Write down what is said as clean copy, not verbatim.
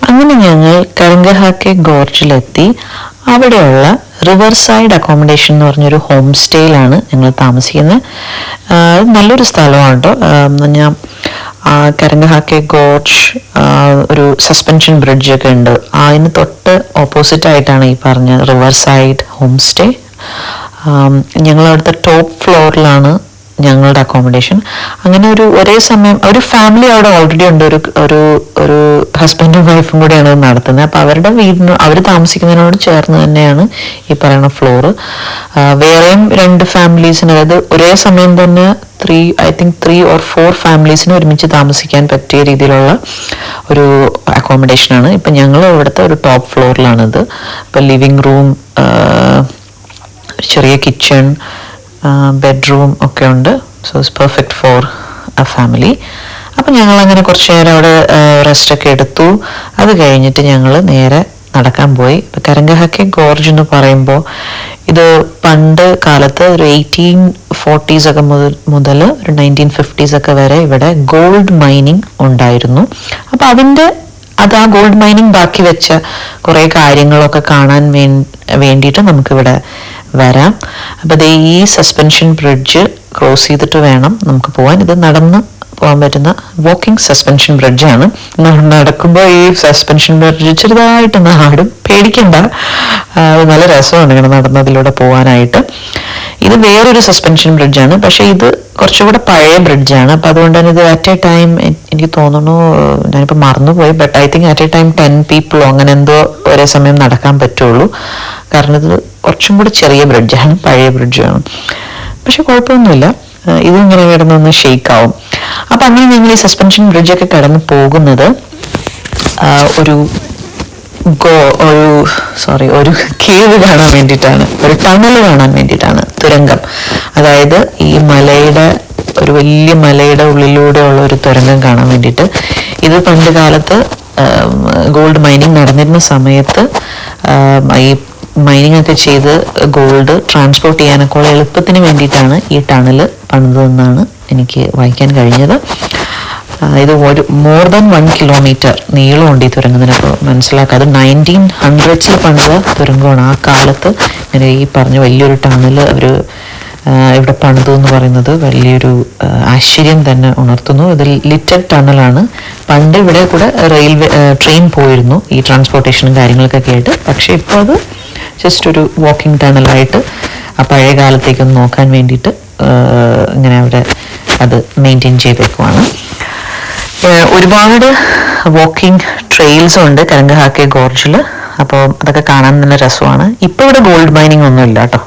അങ്ങനെ ഞങ്ങൾ കരംഗഹാക്കെ ഗോർജിലെത്തി. അവിടെയുള്ള റിവർ സൈഡ് അക്കോമഡേഷൻ എന്ന് പറഞ്ഞൊരു ഹോം സ്റ്റേയിലാണ് ഞങ്ങൾ താമസിക്കുന്നത്. നല്ലൊരു സ്ഥലമാണ് കേട്ടോ. ഞാൻ കരംഗഹാക്കെ ഗോർജ് ഒരു സസ്പെൻഷൻ ബ്രിഡ്ജ് ഒക്കെ ഉണ്ട്. അതിന് തൊട്ട് ഓപ്പോസിറ്റ് ആയിട്ടാണ് ഈ പറഞ്ഞ റിവർ സൈഡ് ഹോം സ്റ്റേ. ഞങ്ങൾ അവിടുത്തെ ടോപ്പ് ഫ്ലോറിലാണ് ഞങ്ങളുടെ അക്കോമഡേഷൻ. അങ്ങനെ ഒരേ സമയം ഒരു ഫാമിലി അവിടെ ഓൾറെഡി ഉണ്ട്. ഒരു ഹസ്ബൻഡും വൈഫും കൂടെയാണ് നടത്തുന്നത്. അപ്പോൾ അവരുടെ വീടിന് അവർ താമസിക്കുന്നതിനോട് ചേർന്ന് തന്നെയാണ് ഈ പറയുന്ന ഫ്ലോറ്. വേറെയും 2 ഫാമിലീസിന്, അതായത് ഒരേ സമയം തന്നെ 3 or 4 ഫാമിലീസിന് ഒരുമിച്ച് താമസിക്കാൻ പറ്റിയ രീതിയിലുള്ള ഒരു അക്കോമഡേഷനാണ്. ഇപ്പം ഞങ്ങൾ ഇവിടുത്തെ ഒരു ടോപ്പ് ഫ്ലോറിലാണിത്. ഇപ്പം ലിവിങ് റൂം, ചെറിയ കിച്ചൺ, ബെഡ്റൂം ഒക്കെ ഉണ്ട്. So it's perfect for A family. അപ്പം ഞങ്ങൾ അങ്ങനെ കുറച്ച് നേരം അവിടെ റെസ്റ്റൊക്കെ എടുത്തു. അത് കഴിഞ്ഞിട്ട് ഞങ്ങൾ നേരെ നടക്കാൻ പോയി. ഇപ്പം കരംഗഹാക്കെ ഗോർജ് എന്ന് പറയുമ്പോൾ ഇത് പണ്ട് കാലത്ത് ഒരു 1840s ഒക്കെ മുതൽ ഒരു 1950s ഒക്കെ വരെ ഇവിടെ ഗോൾഡ് മൈനിങ് ഉണ്ടായിരുന്നു. അപ്പം ആ ഗോൾഡ് മൈനിങ് ബാക്കി വെച്ച കുറേ കാര്യങ്ങളൊക്കെ കാണാൻ വേണ്ടിയിട്ട് നമുക്കിവിടെ വരാം. അപ്പോൾ ഈ സസ്പെൻഷൻ ബ്രിഡ്ജ് ക്രോസ് ചെയ്തിട്ട് വേണം നമുക്ക് പോകാൻ. ഇത് നടന്ന് പോകാൻ പറ്റുന്ന വാക്കിംഗ് സസ്പെൻഷൻ ബ്രിഡ്ജാണ്. നടക്കുമ്പോൾ ഈ സസ്പെൻഷൻ ബ്രിഡ്ജ് ചെറുതായിട്ട് ആടും. പേടിക്കണ്ട, നല്ല രസമാണ് ഇങ്ങനെ നടന്നതിലൂടെ പോകാനായിട്ട്. ഇത് വേറൊരു സസ്പെൻഷൻ ബ്രിഡ്ജാണ്, പക്ഷെ ഇത് കുറച്ചുകൂടെ പഴയ ബ്രിഡ്ജാണ്. അപ്പം അതുകൊണ്ട് തന്നെ ഇത് അറ്റ് എ ടൈം എനിക്ക് തോന്നുന്നു, ഞാനിപ്പോൾ മറന്നുപോയി, but I think at A time 10 people അങ്ങനെ എന്തോ ഒരേ സമയം നടക്കാൻ പറ്റുള്ളൂ. കാരണം ഇത് കുറച്ചും കൂടെ ചെറിയ ബ്രിഡ്ജാണ്, പഴയ ബ്രിഡ്ജാണ്. പക്ഷെ കുഴപ്പമൊന്നുമില്ല, ഇതിങ്ങനെ കിടന്നൊന്ന് ഷെയ്ക്ക് ആവും. അപ്പം അങ്ങനെ ഞങ്ങൾ ഈ സസ്പെൻഷൻ ബ്രിഡ്ജൊക്കെ കടന്ന് പോകുന്നത് ഒരു കേവ് കാണാൻ വേണ്ടിയിട്ടാണ്, ഒരു ടണൽ കാണാൻ വേണ്ടിയിട്ടാണ്, തുരങ്കം. അതായത് ഈ ഒരു വലിയ മലയുടെ ഉള്ളിലൂടെയുള്ള ഒരു തുരങ്കം കാണാൻ വേണ്ടിയിട്ട്. ഇത് പണ്ട് കാലത്ത് ഗോൾഡ് മൈനിങ് നടന്നിരുന്ന സമയത്ത് ഈ മൈനിങ് ഒക്കെ ചെയ്ത് ഗോൾഡ് ട്രാൻസ്പോർട്ട് ചെയ്യാനൊക്കെ ഉള്ള എളുപ്പത്തിന് വേണ്ടിയിട്ടാണ് ഈ ടണൽ പണിതെന്നാണ് എനിക്ക് വായിക്കാൻ കഴിഞ്ഞത്. ഇത് മോർ ദാൻ 1 kilometer നീളമുണ്ട് ഈ തുരങ്കത്തിന്. അപ്പോൾ മനസ്സിലാക്കുക, അത് 1900s പണിത തുരങ്കമാണ്. ആ കാലത്ത് ഇങ്ങനെ ഈ പറഞ്ഞ വലിയൊരു ടണൽ അവർ ഇവിടെ പണിതു എന്ന് പറയുന്നത് വലിയൊരു ആശ്ചര്യം തന്നെ ഉണർത്തുന്നു. ഇത് ലിറ്റർ ടണലാണ്. പണ്ട് ഇവിടെ കൂടെ ട്രെയിൻ പോയിരുന്നു ഈ ട്രാൻസ്പോർട്ടേഷനും കാര്യങ്ങളൊക്കെ കേട്ട്. പക്ഷെ ഇപ്പോൾ അത് ജസ്റ്റ് ഒരു വാക്കിംഗ് ടണലായിട്ട് ആ പഴയ കാലത്തേക്കൊന്ന് നോക്കാൻ വേണ്ടിയിട്ട് ഇങ്ങനെ അവിടെ അത് മെയിൻറ്റെയിൻ ചെയ്തേക്കുവാണ്. ഒരുപാട് വാക്കിംഗ് ട്രെയിൽസും ഉണ്ട് കരംഗഹാക്കെ ഗോർജിൽ. അപ്പോൾ അതൊക്കെ കാണാൻ നല്ല രസമാണ്. ഇപ്പോൾ ഇവിടെ ഗോൾഡ് മൈനിങ് ഒന്നും ഇല്ല കേട്ടോ.